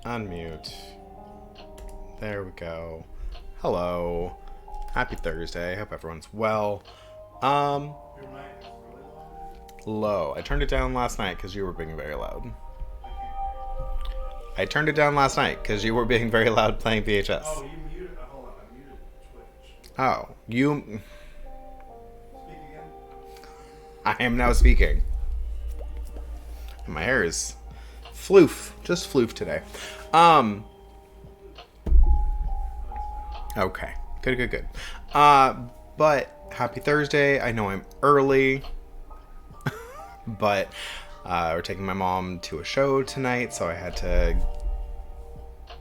Unmute. There we go. Hello. Happy Thursday. Hope everyone's well. Low. I turned it down last night because you were being very loud. I turned it down last night because you were being very loud playing VHS. Oh, you muted. Hold on, I muted Twitch. Oh, you. Speak again. I am now speaking. My hair is floof. Just floof today. Okay. Good. But happy Thursday. I know I'm early. But we're taking my mom to a show tonight, so I had to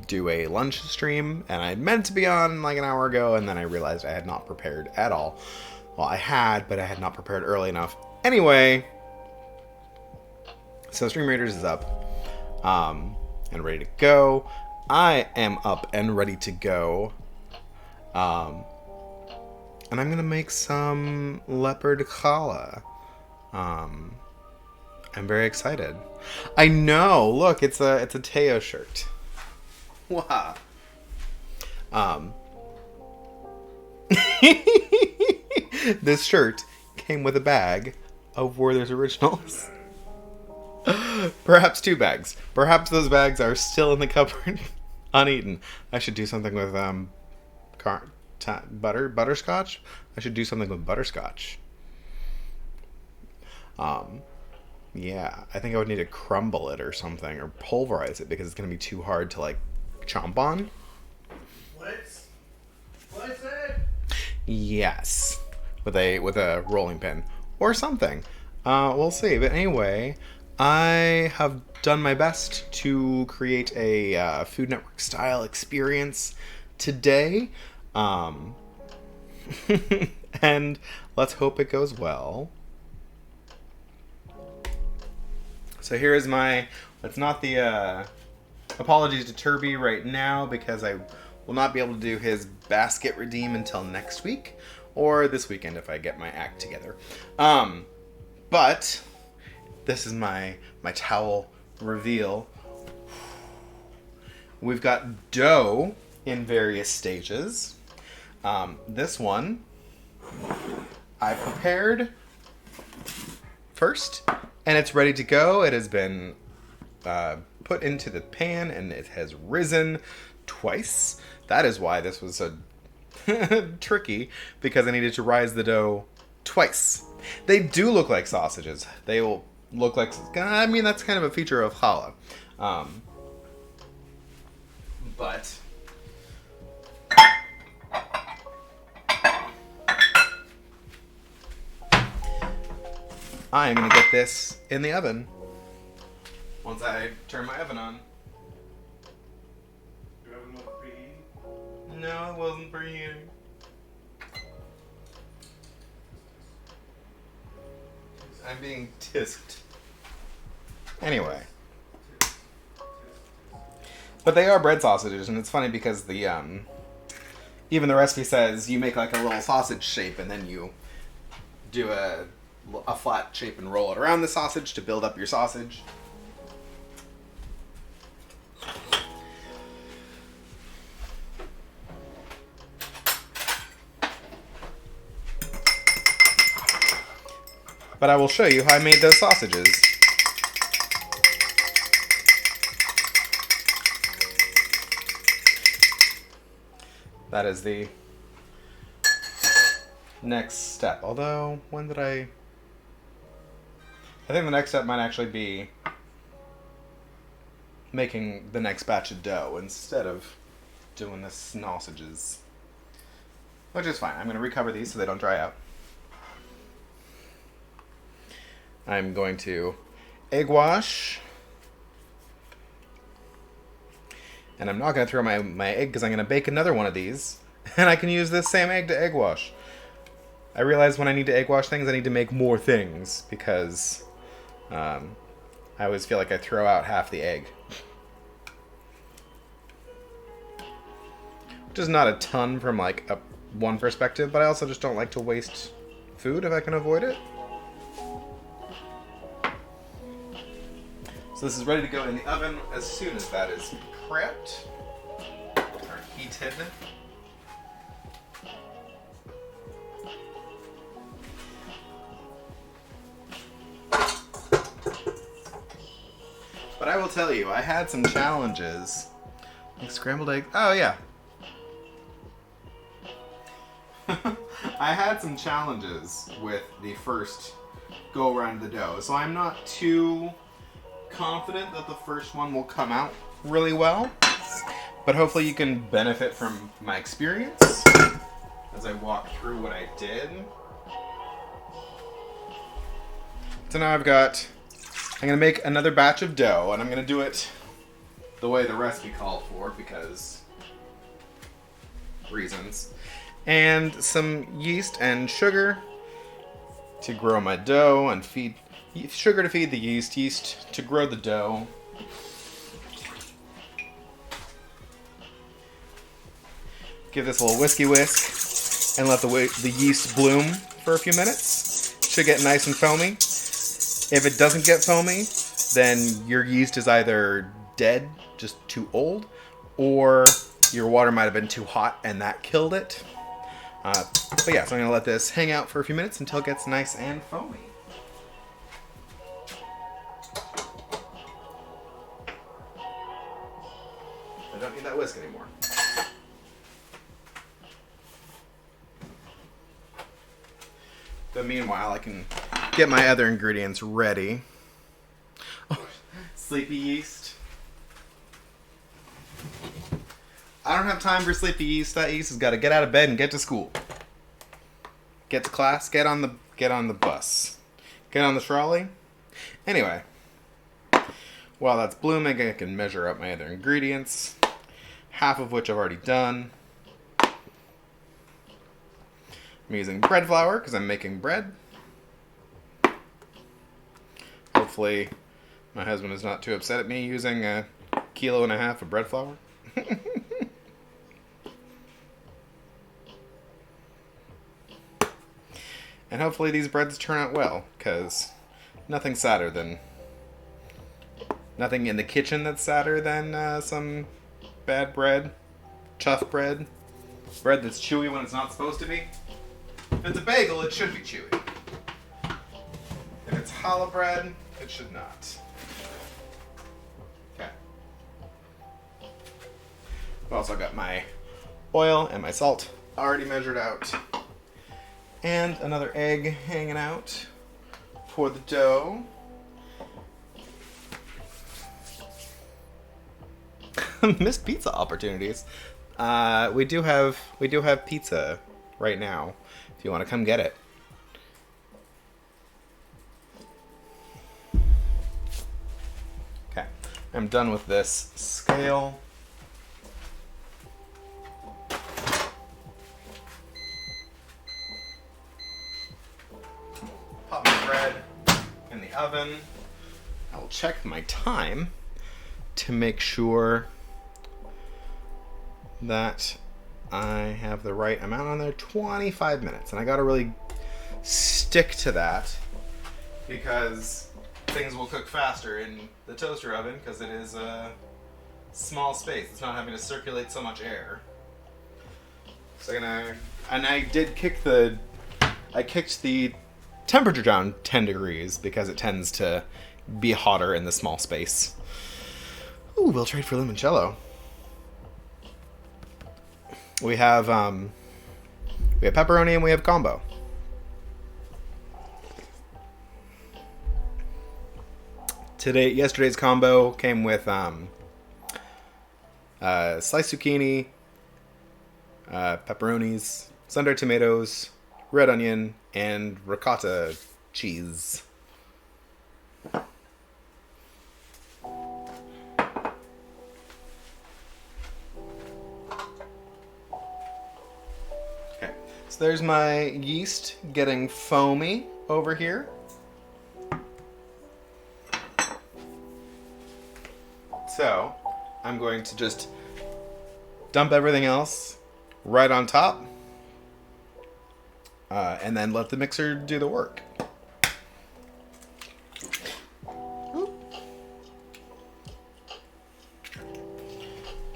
do a lunch stream, and I meant to be on like an hour ago, and then I realized I had not prepared at all. Well, I had, but I had not prepared early enough. Anyway, so Stream Raiders is up and ready to go. I am up and ready to go. And I'm going to make some Leopard Challah. I'm very excited. I know. Look, it's a Teo shirt. Wow. This shirt came with a bag of Werther's Originals. Perhaps 2 bags. Perhaps those bags are still in the cupboard, uneaten. I should do something with butterscotch. I should do something with butterscotch. Yeah, I think I would need to crumble it or something, or pulverize it, because it's going to be too hard to, like, chomp on. What I said? Yes. With a rolling pin. Or something. We'll see. But anyway, I have done my best to create a Food Network style experience today. And let's hope it goes well. So here is my, it's not the, apologies to Turby right now, because I will not be able to do his basket redeem until next week, or this weekend if I get my act together. But this is my towel reveal. We've got dough in various stages. This one I prepared first, and it's ready to go. It has been put into the pan, and it has risen twice. That is why this was so tricky, because I needed to rise the dough twice. They do look like sausages. They will look like, I mean, that's kind of a feature of challah. But I'm going to get this in the oven once I turn my oven on. Your oven wasn't preheating? No, it wasn't preheating. I'm being tisked. Anyway. But they are bread sausages, and it's funny because the even the recipe says you make like a little sausage shape, and then you do a flat shape and roll it around the sausage to build up your sausage. But I will show you how I made those sausages. That is the next step. Although, when did I think the next step might actually be making the next batch of dough instead of doing the sausages. Which is fine. I'm going to recover these so they don't dry out. I'm going to egg wash. And I'm not going to throw my egg because I'm going to bake another one of these. And I can use this same egg to egg wash. I realize when I need to egg wash things, I need to make more things. Because I always feel like I throw out half the egg. Which is not a ton from like one perspective. But I also just don't like to waste food if I can avoid it. So this is ready to go in the oven as soon as that is prepped or heated. But I will tell you, I had some challenges. Like scrambled eggs. Oh, yeah. I had some challenges with the first go around of the dough. So I'm not too confident that the first one will come out really well. But hopefully you can benefit from my experience as I walk through what I did. So now I'm going to make another batch of dough, and I'm going to do it the way the recipe called for because reasons. And some yeast and sugar to grow my dough and sugar to feed the yeast to grow the dough. Give this a little whisk and let the yeast bloom for a few minutes. Should get nice and foamy. If it doesn't get foamy, then your yeast is either dead, just too old, or your water might have been too hot and that killed it. But yeah, so I'm going to let this hang out for a few minutes until it gets nice and foamy. I don't need that whisk anymore. But meanwhile, I can get my other ingredients ready. Oh, sleepy yeast. I don't have time for sleepy yeast. That yeast has got to get out of bed and get to school. Get to class, get on the bus. Get on the trolley. Anyway, while that's blooming, I can measure up my other ingredients, half of which I've already done. I'm using bread flour because I'm making bread. Hopefully my husband is not too upset at me using 1.5 kilos of bread flour. And hopefully these breads turn out well, because nothing in the kitchen that's sadder than some bad bread, chuff bread that's chewy when it's not supposed to be. If it's a bagel, it should be chewy. If it's challah bread, it should not. Okay. I've also got my oil and my salt already measured out. And another egg hanging out for the dough. Missed pizza opportunities. We do have pizza right now. If you want to come get it. Okay, I'm done with this scale. Pop my bread in the oven. I will check my time to make sure that I have the right amount on there. 25 minutes. And I gotta really stick to that because things will cook faster in the toaster oven because it is a small space. It's not having to circulate so much air. So I kicked the temperature down 10 degrees because it tends to be hotter in the small space. Ooh, we'll trade for limoncello. We have pepperoni and we have combo. Yesterday's combo came with sliced zucchini, pepperonis, sun-dried tomatoes, red onion, and ricotta cheese. Okay, so there's my yeast getting foamy over here. So I'm going to just dump everything else right on top. And then let the mixer do the work.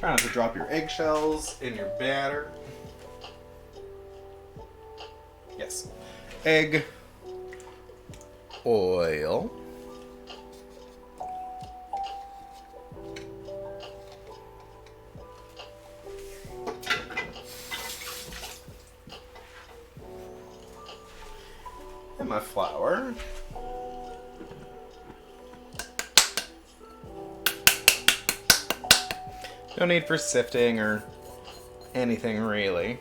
Try not to drop your eggshells in your batter. Yes. Egg, oil, and my flour. No need for sifting or anything really.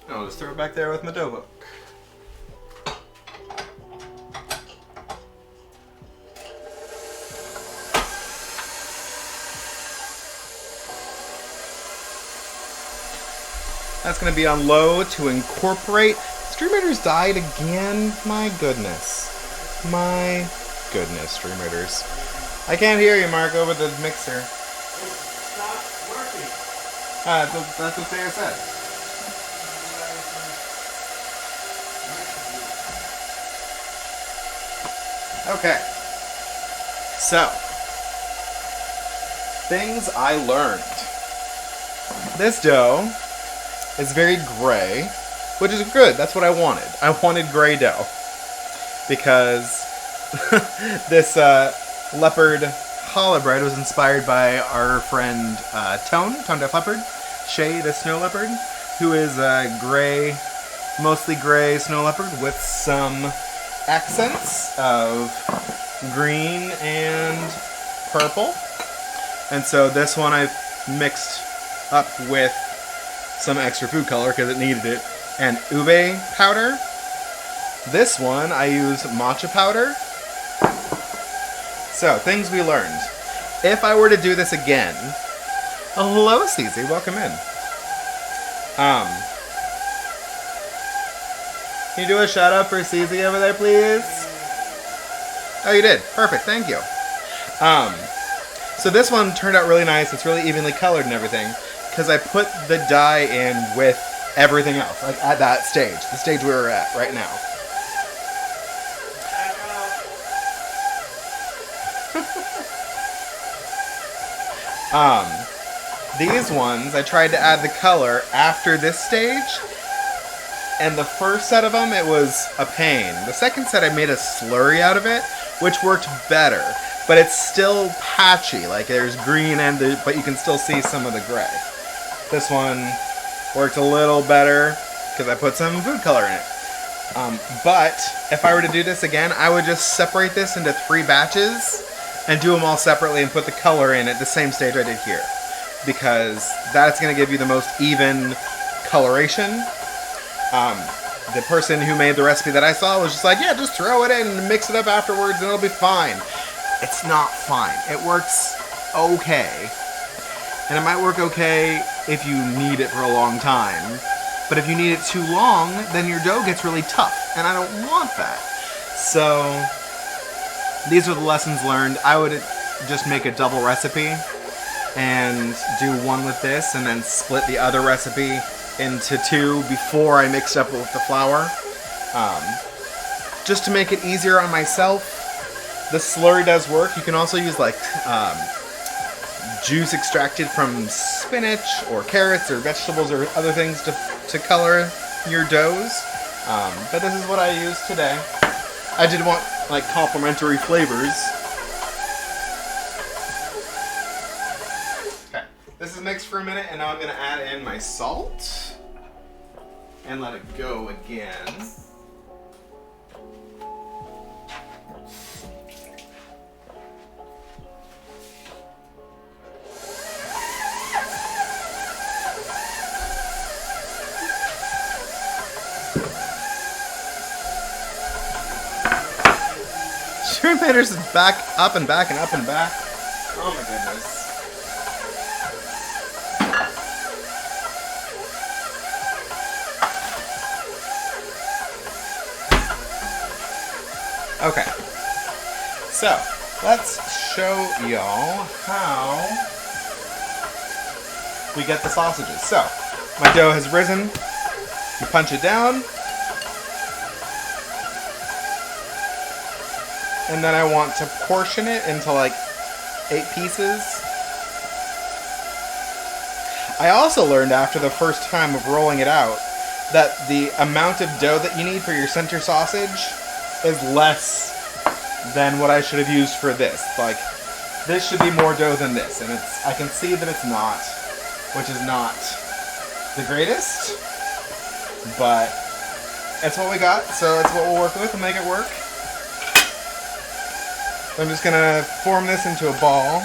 I'll just throw it back there with my dough hook. That's going to be on low to incorporate. Stream Raiders died again. My goodness. My goodness, Stream Raiders. I can't hear you, Mark, over the mixer. It's not working. That's what Sarah said. Okay. So, things I learned. This dough is very gray, which is good. That's what I wanted. I wanted gray dough because this Leopard challah bread was inspired by our friend Tone Deaf Leopard, Shay the Snow Leopard, who is a gray, mostly gray snow leopard with some accents of green and purple. And so this one I've mixed up with some extra food color because it needed it, and ube powder. This one I use matcha powder. So, things we learned. If I were to do this again, hello Cece, welcome in. Can you do a shout out for Cece over there, please? Oh, you did. Perfect, thank you. So this one turned out really nice. It's really evenly colored and everything, because I put the dye in with everything else, like at that stage, the stage we were at right now. These ones, I tried to add the color after this stage, and the first set of them, it was a pain. The second set, I made a slurry out of it, which worked better, but it's still patchy, like there's green but you can still see some of the gray. This one worked a little better because I put some food color in it. But if I were to do this again, I would just separate this into 3 batches and do them all separately and put the color in at the same stage I did here, because that's going to give you the most even coloration. The person who made the recipe that I saw was just like, yeah, just throw it in and mix it up afterwards and it'll be fine. It's not fine. It works okay. And it might work okay if you knead it for a long time. But if you knead it too long, then your dough gets really tough. And I don't want that. So, these are the lessons learned. I would just make a double recipe and do one with this and then split the other recipe into 2 before I mixed up with the flour. Just to make it easier on myself. The slurry does work. You can also use like juice extracted from spinach or carrots or vegetables or other things to color your doughs. But this is what I used today. I did want like complementary flavors. Okay, this is mixed for a minute, and now I'm going to add in my salt and let it go again. Stream Raiders is back, up and back and up and back. Oh my goodness. Okay. So, let's show y'all how we get the sausages. So, my dough has risen. You punch it down. And then I want to portion it into like 8 pieces. I also learned after the first time of rolling it out that the amount of dough that you need for your center sausage is less than what I should have used for this. Like, this should be more dough than this, and I can see that it's not, which is not the greatest, but it's what we got, so it's what we'll work with and make it work. So I'm just gonna form this into a ball,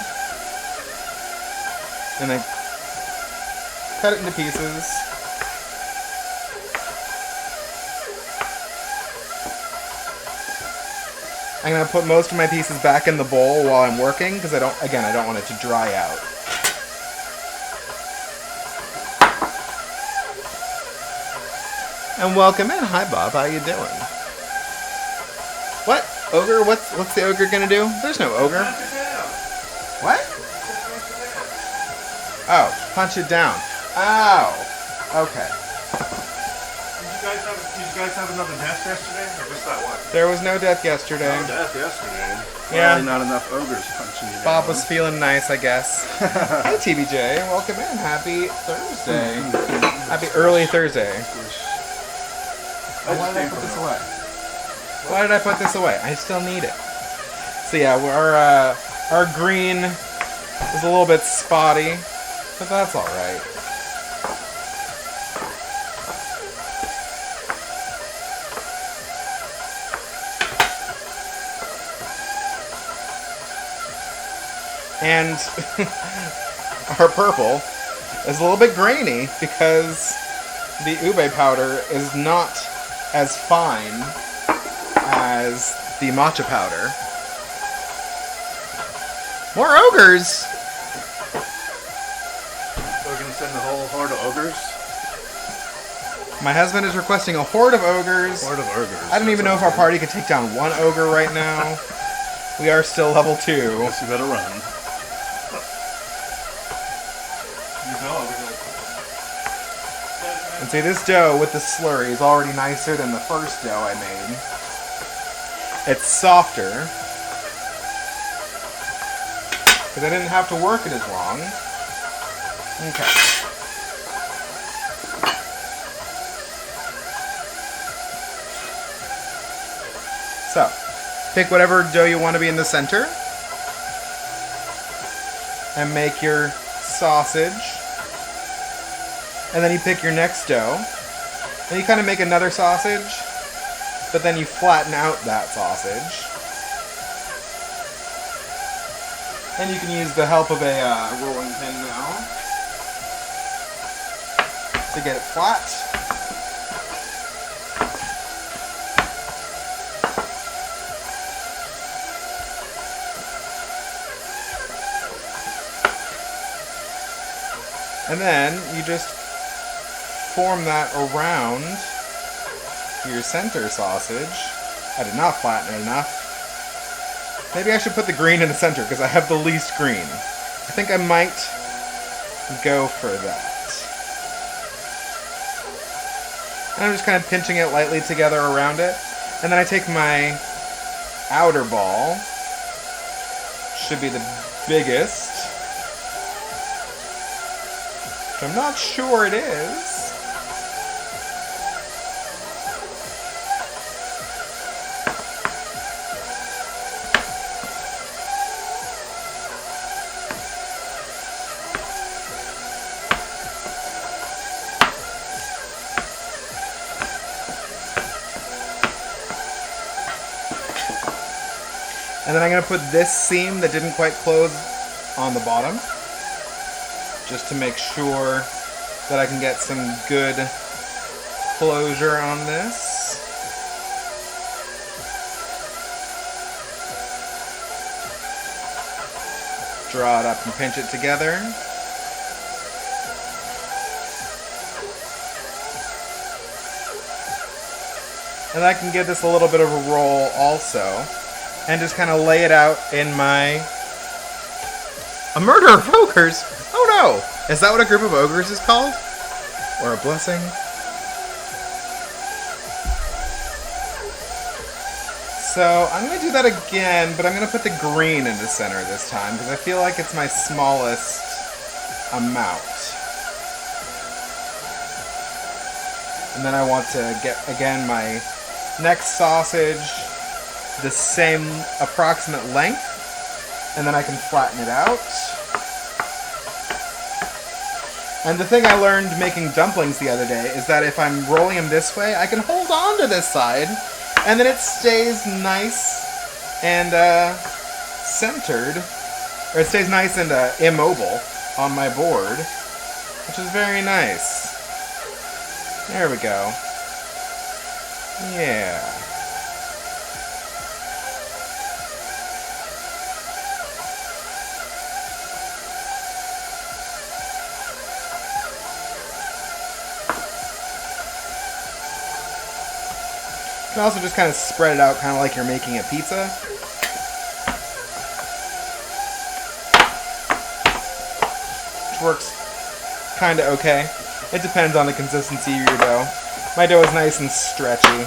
and then cut it into pieces. I'm gonna put most of my pieces back in the bowl while I'm working, because I don't want it to dry out. And welcome in. Hi, Bob. How you doing? What? Ogre? What's the ogre gonna do? There's no ogre. What? Oh, punch it down. Oh. Okay. Did you guys have another death yesterday? Or just that one? There was no death yesterday. No death yesterday. Yeah. Probably not enough ogres punching you down. Bob was feeling nice, I guess. Hey, TBJ. Welcome in. Happy Thursday. Happy early Thursday. Why did I put this away? Why did I put this away? I still need it. So yeah, our green is a little bit spotty, but that's all right. And our purple is a little bit grainy because the ube powder is not as fine as the matcha powder. More ogres! So we're going to send the whole horde of ogres? My husband is requesting a horde of ogres. Horde of ogres. I don't even know if our party could take down one ogre right now. We are still level 2. Guess you better run. And see, this dough with the slurry is already nicer than the first dough I made. It's softer, because I didn't have to work it as long. Okay. So, pick whatever dough you want to be in the center, and make your sausage. And then you pick your next dough, and you kind of make another sausage, but then you flatten out that sausage. And you can use the help of a rolling pin now to get it flat. And then you just form that around your center sausage. I did not flatten it enough. Maybe I should put the green in the center because I have the least green. I think I might go for that. And I'm just kind of pinching it lightly together around it. And then I take my outer ball. Should be the biggest. I'm not sure it is. And then I'm going to put this seam that didn't quite close on the bottom, just to make sure that I can get some good closure on this. Draw it up and pinch it together. And I can give this a little bit of a roll also, and just kind of lay it out in my... A murder of ogres? Oh no! Is that what a group of ogres is called? Or a blessing? So I'm going to do that again, but I'm going to put the green in the center this time because I feel like it's my smallest amount. And then I want to get, again, my next sausage the same approximate length, and then I can flatten it out. And the thing I learned making dumplings the other day is that if I'm rolling them this way, I can hold on to this side, and then it stays nice and centered, or it stays nice and immobile on my board, which is very nice. There we go. Yeah. You can also just kind of spread it out, kind of like you're making a pizza. Which works kind of okay. It depends on the consistency of your dough. My dough is nice and stretchy.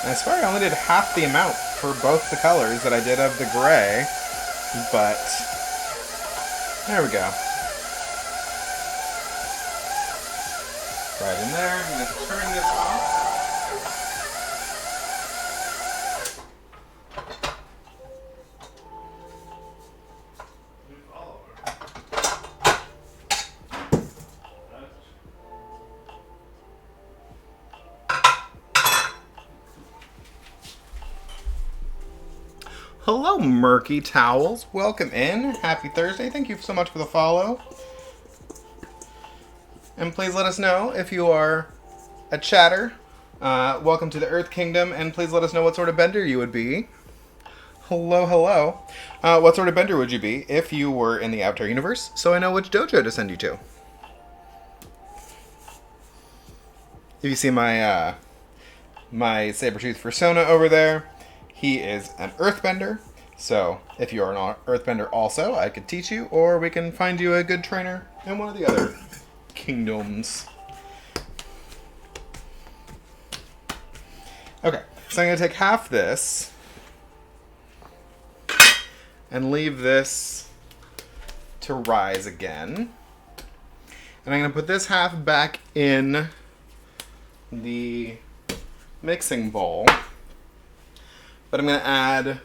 I swear I only did half the amount for both the colors that I did of the gray, but there we go. Right in there. I'm going to turn this off. Hello, Murky Towels. Welcome in. Happy Thursday. Thank you so much for the follow. And please let us know if you are a chatter. Welcome to the Earth Kingdom, and please let us know what sort of bender you would be. Hello, hello. What sort of bender would you be if you were in the Avatar universe, so I know which dojo to send you to? If you see my my saber-tooth persona over there, he is an earthbender. So if you are an earthbender also, I could teach you, or we can find you a good trainer in one of the other kingdoms. Okay, so I'm going to take half this and leave this to rise again. And I'm going to put this half back in the mixing bowl. But I'm going to add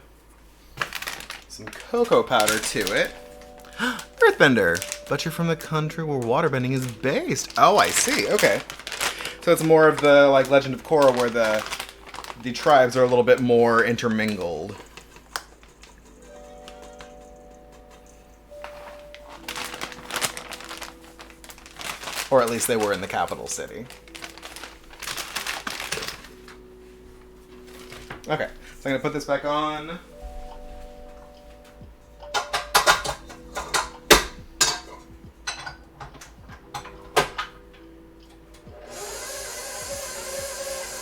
some cocoa powder to it. Earthbender, but you're from the country where waterbending is based. Oh, I see. Okay. So it's more of the like Legend of Korra where the tribes are a little bit more intermingled. Or at least they were in the capital city. Okay. So I'm going to put this back on.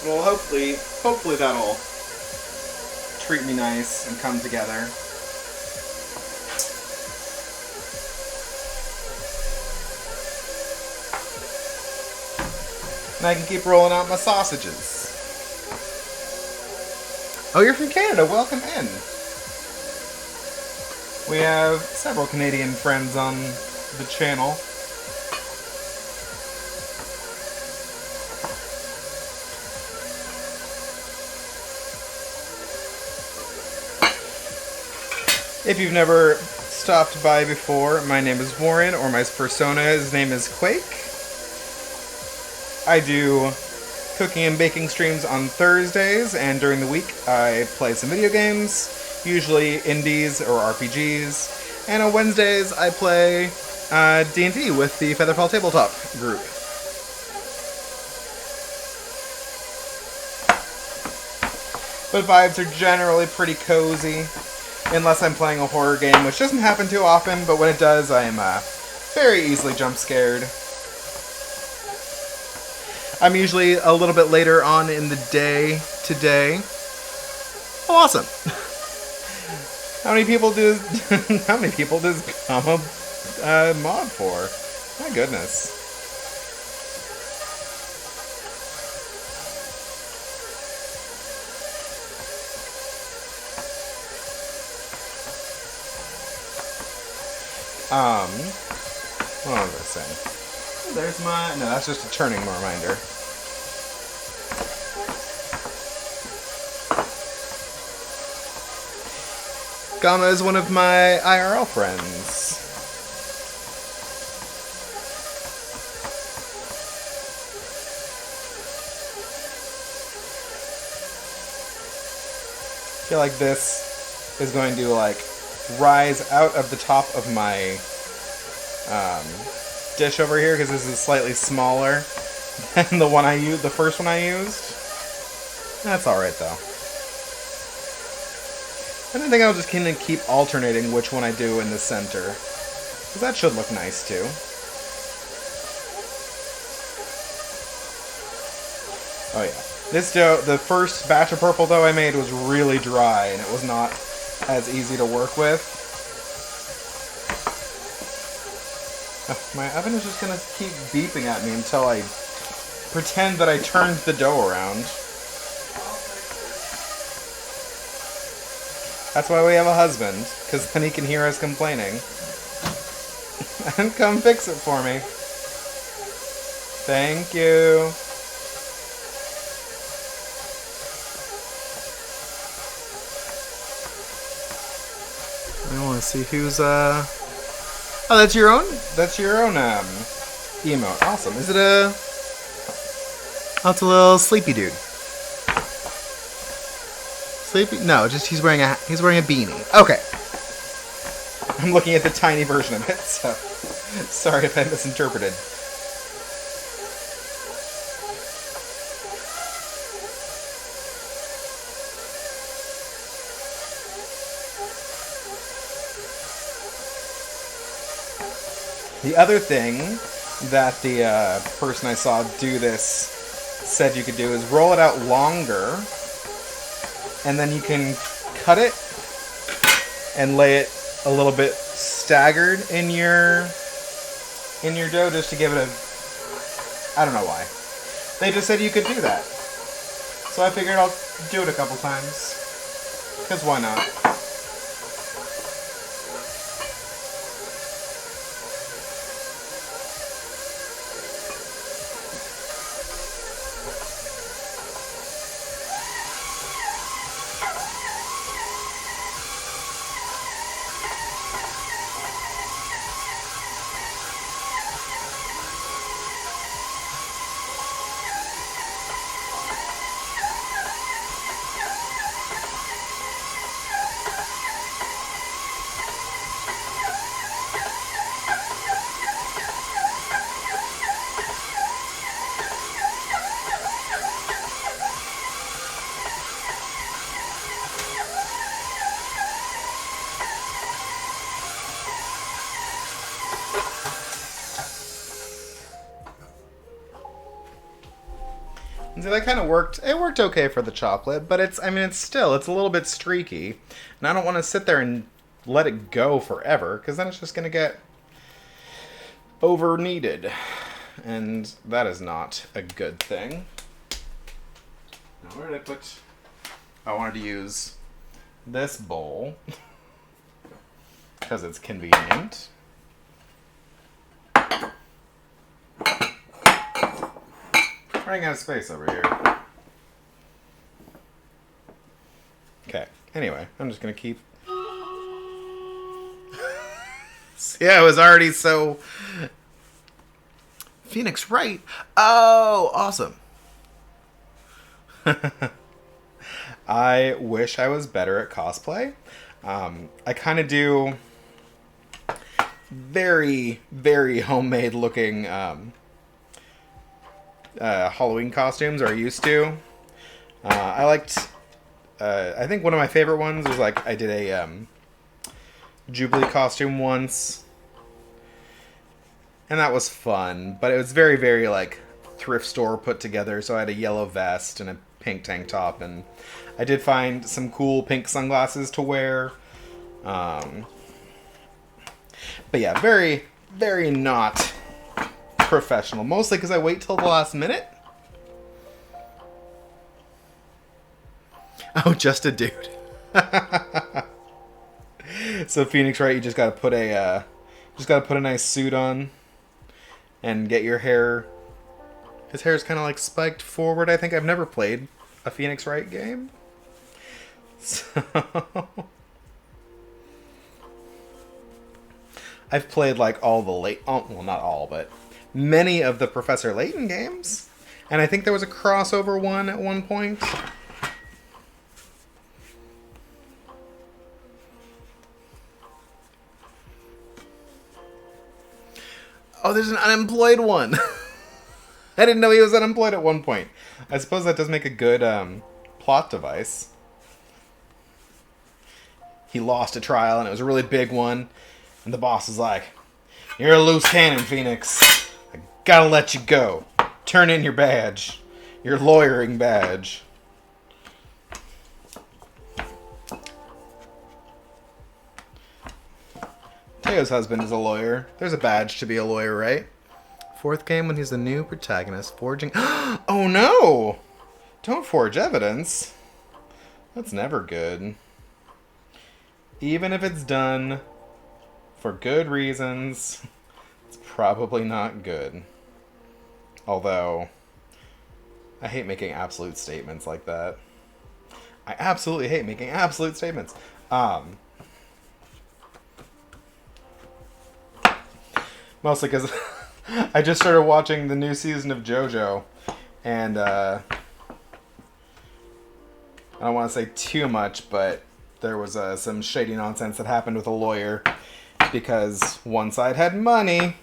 Well, hopefully that'll treat me nice and come together. And I can keep rolling out my sausages. Oh, you're from Canada. Welcome in. We have several Canadian friends on the channel. If you've never stopped by before, my name is Warren, or my persona, his name is Quake. I do cooking and baking streams on Thursdays, and during the week I play some video games, usually indies or RPGs, and on Wednesdays I play D&D with the Featherfall Tabletop group. But vibes are generally pretty cozy, unless I'm playing a horror game, which doesn't happen too often, but when it does, I am very easily jump scared. I'm usually a little bit later on in the day today. Oh, awesome. How many people does how many people does become a mod for? My goodness. What was I saying? Oh, there's my... No, that's just a turning reminder. Gamma is one of my IRL friends. I feel like this is going to, like, rise out of the top of my dish over here, because this is slightly smaller than the one I used, the first one I used. That's alright, though. And I think I'll just kind of keep alternating which one I do in the center, because that should look nice, too. Oh, yeah. This dough, the first batch of purple dough I made was really dry, and it was not as easy to work with. My oven is just going to keep beeping at me until I pretend that I turned the dough around. That's why we have a husband, because then he can hear us complaining. And come fix it for me. Thank you. I want to see who's, Oh, that's your own? That's your own, emote. Awesome. Is it a... Oh, it's a little sleepy dude. Sleepy? No, just he's wearing a beanie. Okay. I'm looking at the tiny version of it, so... Sorry if I misinterpreted. The other thing that the person I saw do this said you could do is roll it out longer, and then you can cut it and lay it a little bit staggered in your dough just to give it a... I don't know why. They just said you could do that. So I figured I'll do it a couple times. Because why not? So that kind of worked. It worked okay for the chocolate, but it's a little bit streaky. And I don't want to sit there and let it go forever, because then it's just going to get over-kneaded. And that is not a good thing. Now, where did I put... I wanted to use this bowl, because it's convenient. Running out of space over here. Okay. Anyway, I'm just gonna keep... Yeah, it was already so... Phoenix Wright? Oh, awesome. I wish I was better at cosplay. I kind of do very, very homemade looking... Halloween costumes, or I used to. I liked... I think one of my favorite ones was, like, I did a Jubilee costume once. And that was fun. But it was very, very, like, thrift store put together. So I had a yellow vest and a pink tank top. And I did find some cool pink sunglasses to wear. But yeah, very, very not professional. Mostly because I wait till the last minute. Oh, just a dude. So Phoenix, right? You just gotta put a nice suit on, and get your hair. His hair is kind of like spiked forward. I think I've never played a Phoenix Wright game, so I've played like all the well, not all, but many of the Professor Layton games, and I think there was a crossover one at one point. Oh, there's an unemployed one. I didn't know he was unemployed at one point. I suppose that does make a good plot device. He lost a trial, and it was a really big one. And the boss is like, "You're a loose cannon, Phoenix. I gotta let you go. Turn in your badge. Your lawyering badge." Teo's husband is a lawyer. There's a badge to be a lawyer, right? Fourth game when he's the new protagonist, forging... Oh no! Don't forge evidence. That's never good. Even if it's done for good reasons, it's probably not good. Although, I hate making absolute statements like that. I absolutely hate making absolute statements. Mostly because I just started watching the new season of JoJo, and I don't want to say too much, but there was some shady nonsense that happened with a lawyer because one side had money.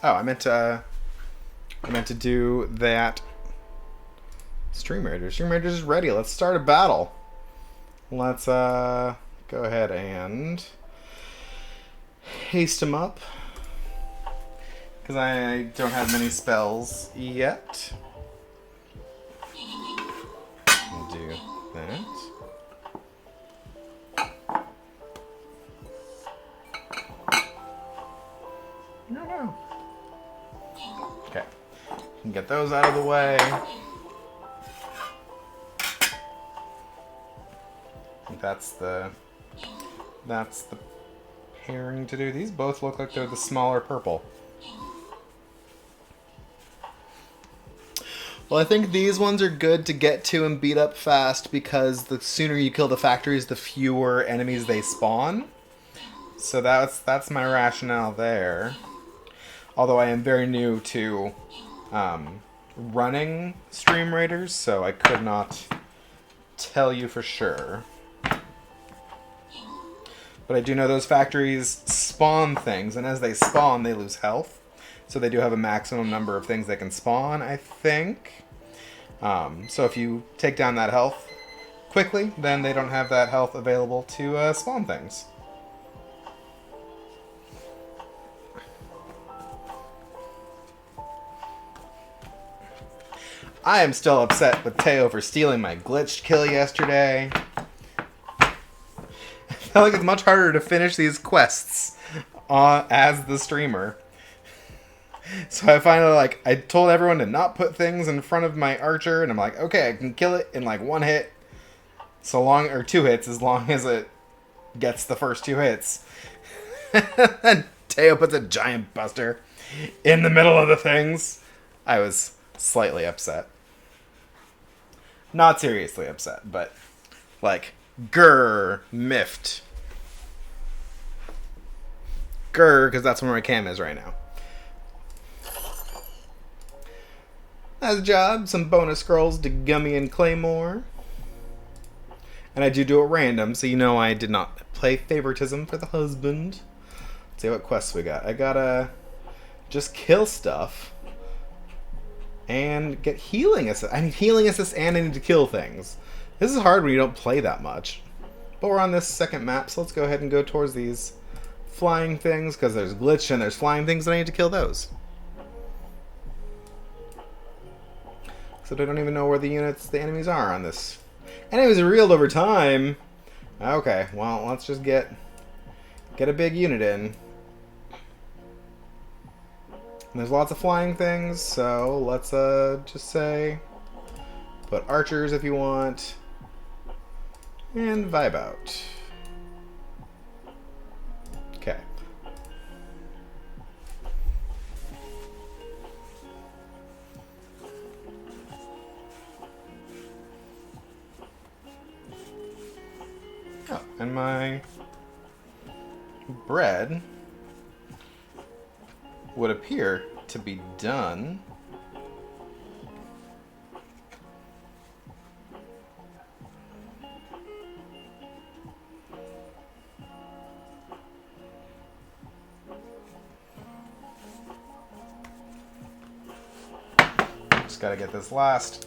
Oh, I meant to do that. Stream Raiders. Stream Raiders is ready. Let's start a battle. Let's go ahead and haste him up, because I don't have many spells yet. We'll do that. No. Okay, can get those out of the way. That's the pairing to do. These both look like they're the smaller purple. Well, I think these ones are good to get to and beat up fast, because the sooner you kill the factories, the fewer enemies they spawn. So that's my rationale there. Although I am very new to running Stream Raiders, so I could not tell you for sure. But I do know those factories spawn things, and as they spawn, they lose health. So they do have a maximum number of things they can spawn, I think. So if you take down that health quickly, then they don't have that health available to spawn things. I am still upset with Teo for stealing my glitched kill yesterday. I felt like it's much harder to finish these quests as the streamer. So I finally, I told everyone to not put things in front of my archer, and I'm like, okay, I can kill it in one hit, or 2 hits, as long as it gets the first 2 hits. And Teo puts a giant buster in the middle of the things. I was slightly upset. Not seriously upset, but grr, miffed. Grr, because that's where my cam is right now. As a job, some bonus scrolls to Gummy and Claymore. And I do it random, so you know I did not play favoritism for the husband. Let's see what quests we got. I got a just kill stuff and get healing assist. I need healing assist and I need to kill things. This is hard when you don't play that much. But we're on this second map, so let's go ahead and go towards these flying things, because there's glitch and there's flying things and I need to kill those. So I don't even know where the enemies are on this. Enemies are reeled over time. Okay, well, let's just get a big unit in. And there's lots of flying things, so let's just say put archers if you want. And vibe out. Okay. Oh, and my bread would appear to be done. Just gotta get this last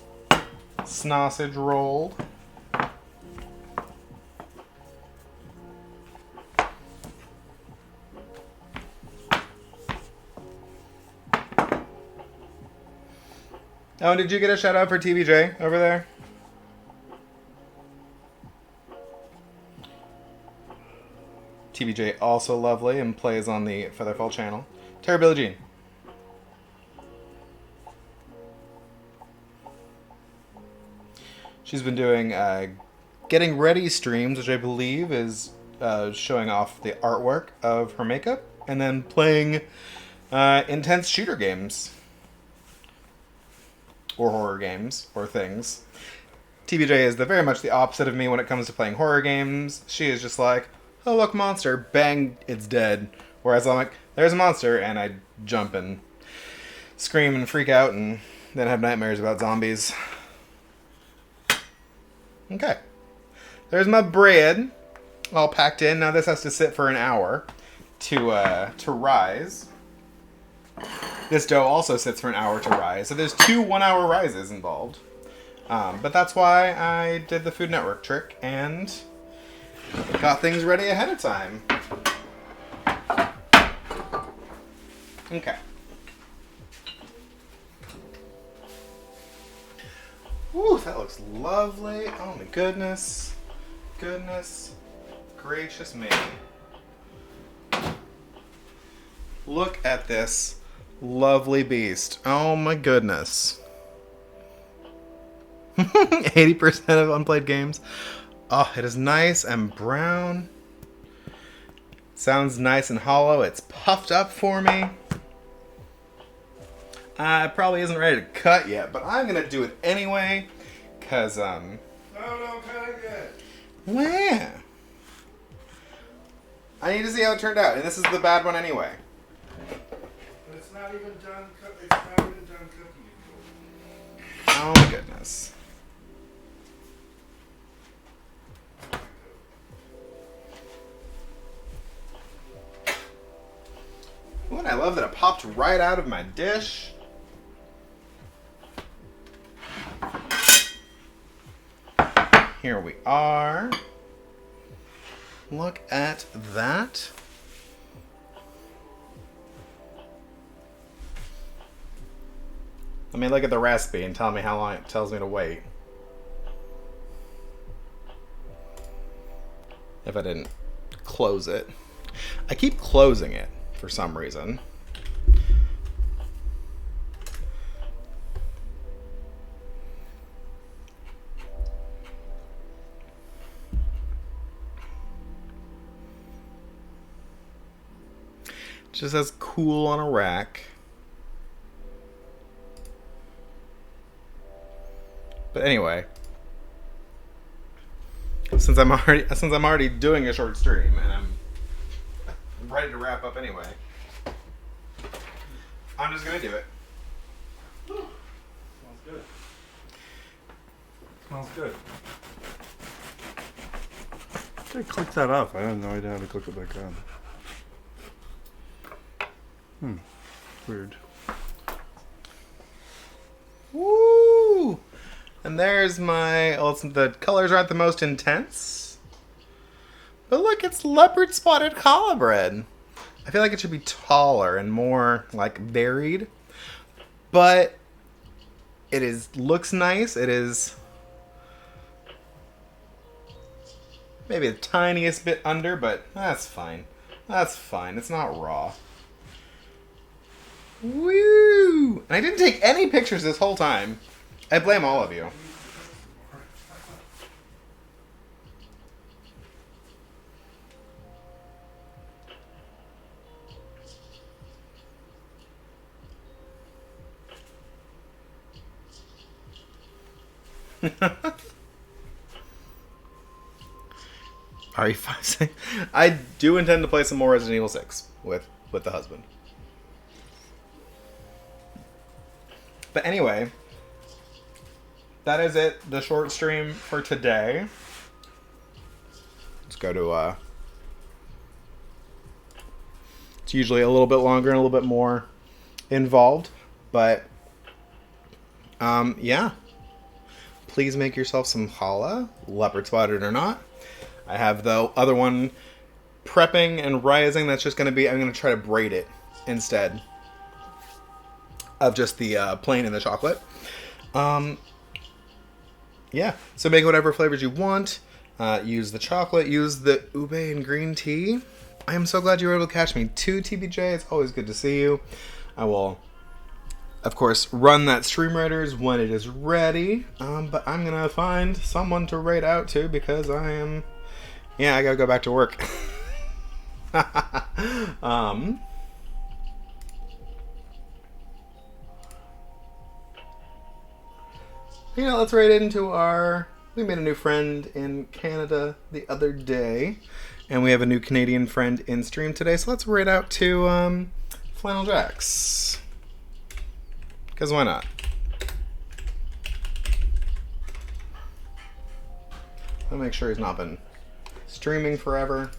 sausage rolled. Oh, and did you get a shout out for TBJ over there? TBJ also lovely and plays on the Featherfall channel. Terra Billie Jean. She's been doing getting ready streams, which I believe is showing off the artwork of her makeup, and then playing intense shooter games. Or horror games, or things. TBJ is very much the opposite of me when it comes to playing horror games. She is just like, oh look, monster, bang, it's dead. Whereas I'm like, there's a monster, and I jump and scream and freak out, and then have nightmares about zombies. Okay. There's my bread, all packed in. Now this has to sit for an hour to rise. This dough also sits for an hour to rise, so there's 2 1-hour rises involved. But that's why I did the Food Network trick and got things ready ahead of time. Okay. Ooh, that looks lovely. Oh my goodness. Goodness gracious me. Look at this lovely beast. Oh my goodness. 80% of unplayed games. Oh, it is nice and brown. Sounds nice and hollow. It's puffed up for me. It probably isn't ready to cut yet, but I'm going to do it anyway. Because, No, cut it yet. Where? I need to see how it turned out, and this is the bad one anyway. It's not even done. It's not even done cooking. Oh my goodness. Ooh, and I love that it popped right out of my dish. Here we are. Look at that. Let me look at the recipe and tell me how long it tells me to wait. If I didn't close it. I keep closing it for some reason. It just says cool on a rack. But anyway, since I'm already doing a short stream and I'm ready to wrap up anyway, I'm just gonna do it. Smells good. Smells good. I click that off. I have no idea how to click it back on. Weird. Woo! And there's my... Oh, the colors aren't the most intense. But look, it's leopard spotted challah bread. I feel like it should be taller and more, like, varied. But it looks nice. It is maybe the tiniest bit under, but that's fine. That's fine. It's not raw. Woo! And I didn't take any pictures this whole time. I blame all of you. RE5. I do intend to play some more Resident Evil 6 with the husband. But anyway, that is it. The short stream for today. Let's go to it's usually a little bit longer and a little bit more involved, but yeah. Please make yourself some challah, leopard spotted or not. I have the other one prepping and rising. That's just going to be, I'm going to try to braid it instead of just the plain and the chocolate. Yeah, so make whatever flavors you want. Use the chocolate, use the ube and green tea. I am so glad you were able to catch me too, TBJ. It's always good to see you. I will, of course, run that Stream Raiders when it is ready. But I'm going to find someone to raid out to because I am... Yeah, I gotta go back to work. Let's raid into our... We made a new friend in Canada the other day. And we have a new Canadian friend in stream today. So let's raid out to Flannel Jacks. Because why not? I'll make sure he's not been streaming forever.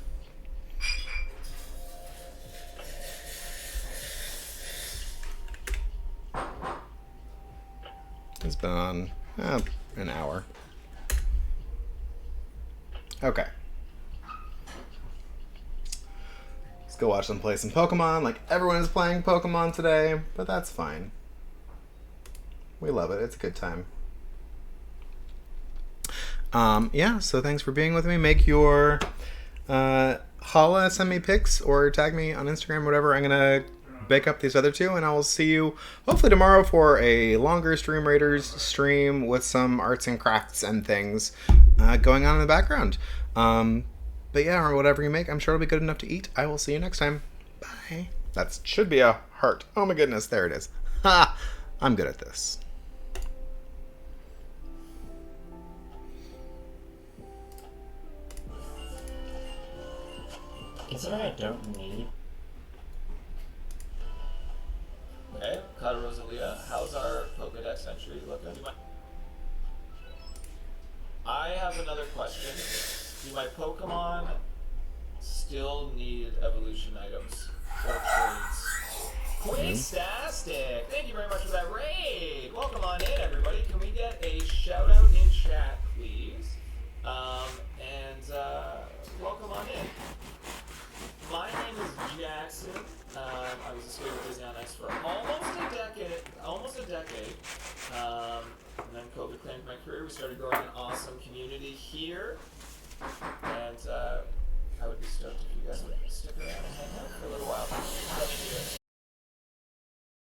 It's been on an hour. Okay. Let's go watch them play some Pokemon. Like everyone is playing Pokemon today, but that's fine. We love it. It's a good time. Yeah, so thanks for being with me. Make your challah, send me pics or tag me on Instagram, whatever. I'm gonna bake up these other two, and I will see you hopefully tomorrow for a longer Stream Raiders stream with some arts and crafts and things going on in the background. But yeah, or whatever you make, I'm sure it'll be good enough to eat. I will see you next time. Bye. That should be a heart. Oh my goodness, there it is. Ha! I'm good at this. Considering I don't need. Okay, Kata Rosalia, how's our Pokedex entry looking? I have another question. Do my Pokemon still need evolution items or trades? Quakes-tastic! Thank you very much for that raid! Welcome on in, everybody. Can we get a shout out in chat, please? Welcome on in. My name is Jackson. I was a skater with Disney on Ice for almost a decade. And then COVID claimed my career. We started growing an awesome community here.